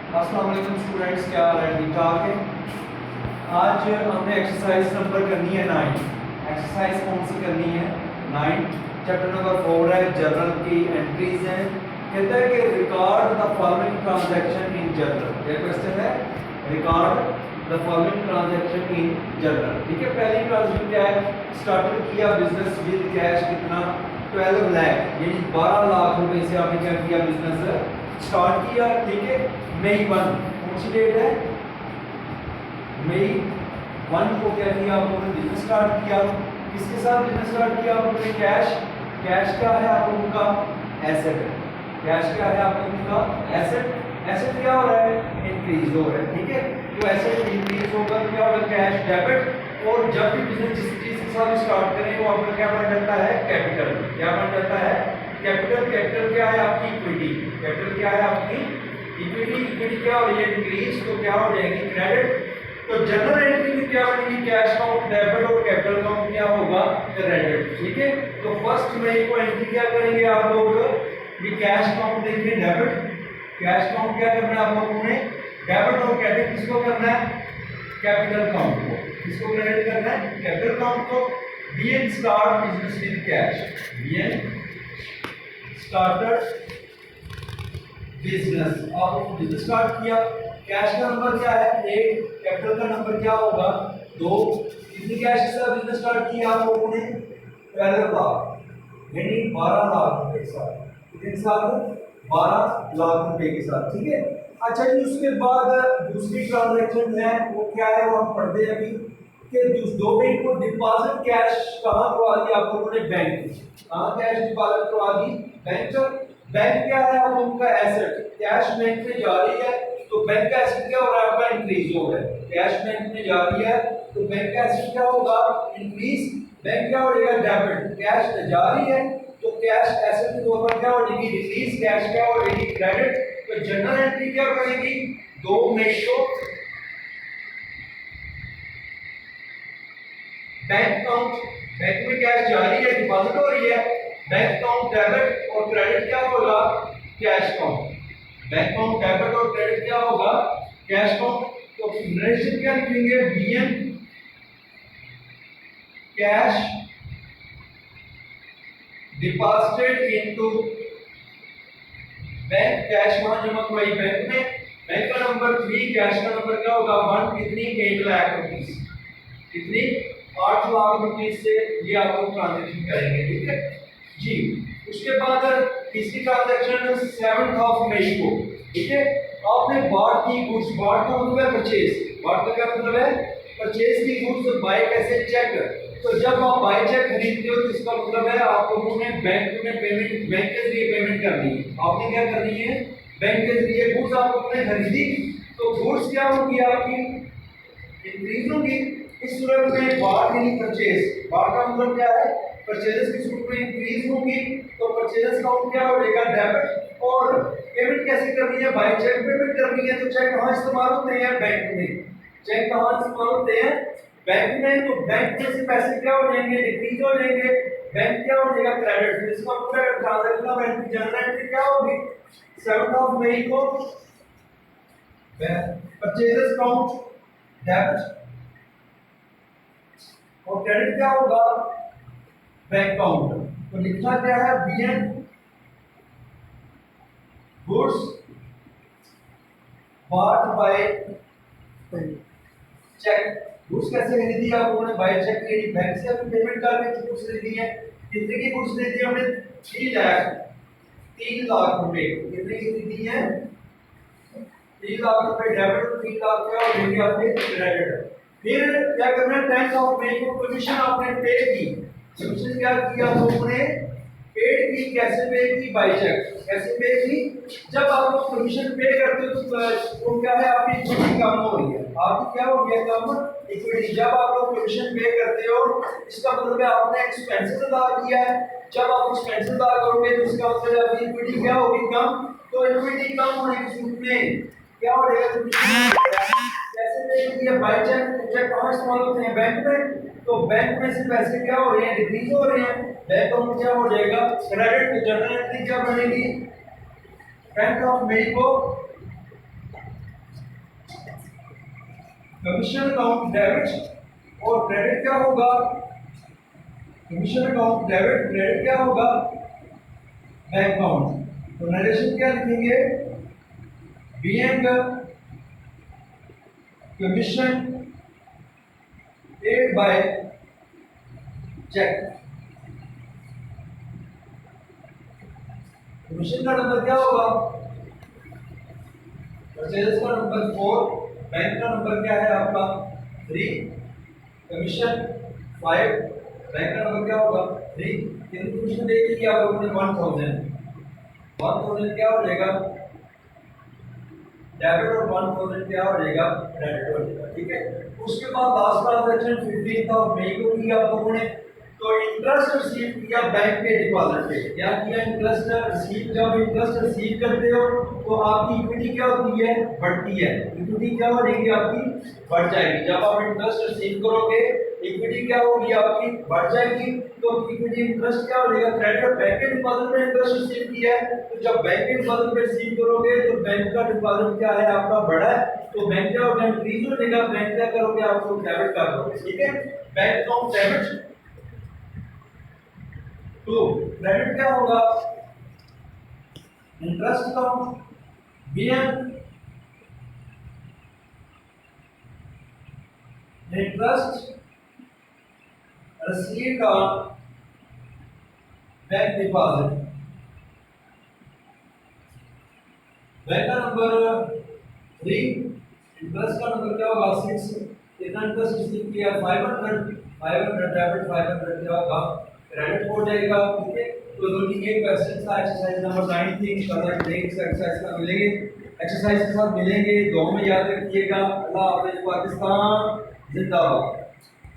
अस्सलाम वालेकुम स्टूडेंट्स, क्या हाल है? ठीक ठाक है। आज हमने एक्सरसाइज नंबर करनी है 9। एक्सरसाइज कौन सी करनी है? 9। चैप्टर नंबर 4 है, जर्नल की एंट्रीज हैं। कहता है कि record the following transaction in journal. क्या क्वेश्चन है? Record the following transaction in journal. ठीक है, पहली ट्रांजैक्शन क्या है? स्टार्टेड किया बिजनेस विद कैश, कितना? 12 लाख, यानी 12 लाख रुपए से आपने क्या किया? बिजनेस स्टार्ट किया। ठीक है, मई 1 कौन सी डेट है? मई 1 को क्या किया आपने? बिजनेस स्टार्ट किया। किसके साथ बिजनेस स्टार्ट किया आपने? कैश। कैश क्या है आप लोगों का? एसेट है। कैश क्या है आप लोगों का? एसेट। एसेट क्या हो रहा है? इंक्रीज हो रहा है। ठीक है, तो एसेट इंक्रीज होगा, क्या होगा? Cash debit. और जब भी बिजनेस जिस चीज के साथ स्टार्ट करें वो आपका क्या बन जाता है? कैपिटल। क्या बन जाता है? कैपिटल। कैपिटल क्या है आपकी? इक्विटी। कैपिटल क्या है आपकी? इक्विटी। इक्विटी क्या हो रही है? इंक्रीज, तो क्या हो जाएगी? क्रेडिट। तो जनरल एंट्री में क्या बनेगी? कैश काउंट डेबिट और कैपिटल काउंट क्या होगा? क्रेडिट। ठीक है, तो फर्स्ट मई को एंट्री क्या करेंगे आप लोग? ये कैश काउंट देखिए, डेबिट। कैश काउंट क्या करना है आप लोगों ने? डेबिट। और क्रेडिट किसको करना है? कैपिटल काउंट को। किसको क्रेडिट करना है? कैपिटल काउंट को। Being start business with cash. Being started business. आप बिजनेस स्टार्ट किया। कैश का नंबर क्या है? 1। कैपिटल का नंबर क्या होगा? 2। कितनी कैश के साथ बिजनेस स्टार्ट किया आप लोगों ने? 12 लाख, यानी 12 लाख रुपए के साथ। कितने के साथ? 12 लाख रुपए के साथ। ठीक है, अच्छा जी, उसके बाद दूसरी ट्रांजैक्शन है वो क्या है? वो हम पढ़ते हैं अभी कि दो बैंक को डिपॉजिट कैश कहाँ करवा दी आप लोगों ने? बैंक। कहाँ कैश डिपॉजिट करवा दी? बैंक। बैंक क्या है आप लोगों का? एसेट। कैश बैंक में जा रही है तो बैंक का एसेट क्या हो रहा है आपका? इंक्रीज हो रहा है। कैश बैंक में जा रही है तो बैंक का एसेट क्या होगा? इंक्रीज। बैंक क्या हो जाएगा? डेबिट। कैश जा रही है तो कैश एसेट के तौर पर क्या हो जाएगी? डिक्रीज। कैश क्या हो जाएगी? क्रेडिट। तो जनरल एंट्री क्या बनेगी? 2 मई को बैंक अकाउंट, बैंक में कैश जा रही है, डिपॉजिट हो रही है, बैंक अकाउंट डेबिट और क्रेडिट क्या होगा? Cash account. Bank account debit और क्रेडिट क्या होगा? Cash account. तो रिलेशन क्या लिखेंगे? Being cash deposited into bank. Cash वहां जमा करवाई बैंक में। बैंक का नंबर 3, कैश का नंबर क्या होगा? 1। कितनी? 8 लाख रुपीस। कितनी? 8 लाख रुपीस से ये आप लोग ट्रांजेक्शन करेंगे। ठीक है जी। उसके बाद तीसरी ट्रांजैक्शन 7 मई को। ठीक है, आपने बार्ट की गुड्स, बार्ट का मतलब है परचेज। बार्ट का क्या मतलब है? परचेज की गुड्स बाय कैसे? चेक। तो जब आप बाय चेक खरीदते हो तो इसका मतलब है आप लोगों ने बैंक में पेमेंट, बैंक के जरिए पेमेंट करनी है। आपने क्या करनी है? बैंक के जरिए गुड्स आप लोगों ने खरीदी तो गुड्स क्या होगी आपकी? इंक्रीज होगी। इस सूरत में बार्ट यानी परचेज। बार्ट का मतलब क्या है? परचेजेस की सूरत में इंक्रीज होगी तो परचेजेस काउंट क्या हो जाएगा? डेबिट। और पेमेंट कैसे करनी है? बाय चेक पेमेंट करनी है तो चेक कहाँ इस्तेमाल होते हैं? बैंक में। चेक कहाँ इस्तेमाल होते हैं? बैंक में। तो बैंक में से पैसे क्या हो जाएंगे? डिक्रीज हो जाएंगे। बैंक क्या हो जाएगा? क्रेडिट। इसका मतलब transaction of entry, journal entry क्या होगी? 7 मई को परचेजेस काउंट डेबिट और क्रेडिट क्या होगा? Bank account. तो लिखना क्या है? Being goods bought by cheque. Goods कैसे खरीदी आप लोगों ने? बाय चेक खरीदी। बैंक से अपनी पेमेंट करके गुड्स खरीदी है। कितने की गुड्स खरीदी हमने? 3 लाख, 3 लाख रुपए। कितने की खरीदी है? 3 लाख रुपए डेबिट और 3 लाख क्या हो जाएंगे आपके? क्रेडिट। फिर क्या करना है? 10 मई को कमीशन आपने पे की। कमीशन क्या किया लोगों ने? पेड की। कैसे पे की? By cheque. कैसे पे की? जब आप लोग कमीशन पे करते हो तो क्या है? आपकी इक्विटी कम हो रही है। आपकी क्या हो गया? कम इक्विटी। जब आप लोग कमीशन पे करते हो इसका मतलब है आपने एक्सपेंसेस अदा किया है। जब आप एक्सपेंसेस अदा करोगे तो इसका मतलब है आपकी इक्विटी क्या होगी? कम। तो इक्विटी कम होने की सूरत में क्या हो जाएगा? कैसे पे किया? Bye check. चेक कहाँ इस्तेमाल होते हैं? बैंक में। तो बैंक में से पैसे क्या हो रहे हैं? डिक्रीज हो रहे हैं। बैंक अकाउंट क्या हो जाएगा? क्रेडिट। जनरल एंट्री क्या बनेगी? 10 मई को कमीशन अकाउंट डेबिट और क्रेडिट क्या होगा, कमीशन अकाउंट डेबिट, क्रेडिट क्या होगा, बैंक अकाउंट। तो नरेशन क्या लिखेंगे, being commission paid by cheque. Commission का नंबर क्या होगा, परचेज का नंबर 4, बैंक का नंबर क्या है आपका 3, कमीशन 5, बैंक का नंबर क्या होगा 3। कितनी कमीशन देगी आप लोगों ने 1000 क्या हो जाएगा डेबिट और 1000 क्या हो जाएगा क्रेडिट हो जाएगा, ठीक है। उसके बाद लास्ट ट्रांजैक्शन 15 मई को की आप लोगों ने, तो इंटरेस्ट रिसीव किया बैंक के डिपॉजिट पे, क्या किया, इंटरेस्ट रिसीव। जब इंटरेस्ट रिसीव करते हो तो आपकी इक्विटी क्या होती है, बढ़ती है। इक्विटी क्या हो जाएगी आपकी, बढ़ जाएगी। जब आप इंटरेस्ट रिसीव करोगे इक्विटी क्या होगी आपकी, बढ़ जाएगी। तो इक्विटी इंटरेस्ट क्या हो जाएगा, क्रेडिट। बैंक के डिपॉजिट में इंटरेस्ट रिसीव किया है, तो जब बैंक के डिपॉजिट में रिसीव करोगे तो बैंक का डिपॉजिट क्या है आपका बढ़ा है, तो बैंक क्या होगा इंक्रीज हो जाएगा। बैंक क्या करोगे, आपको डेबिट कर दोगे, ठीक है। Bank account debit. तो क्रेडिट क्या होगा, interest account being, interest received on bank deposit. Bank का नंबर 3, इंटरेस्ट का नंबर क्या होगा 6, कितना इंटरेस्ट रिसीव किया 500, 500 डेबिट, 500 क्या होगा क्रेडिट हो जाएगा, ठीक है। तो दो तीन एक क्वेश्चन था एक्सरसाइज नंबर 9 थी, इंशाल्लाह नेक्स्ट एक्सरसाइज का मिलेंगे, एक्सरसाइज के साथ मिलेंगे। दुआ में याद रखिएगा। अल्लाह हाफिज़, पाकिस्तान जिंदाबाद।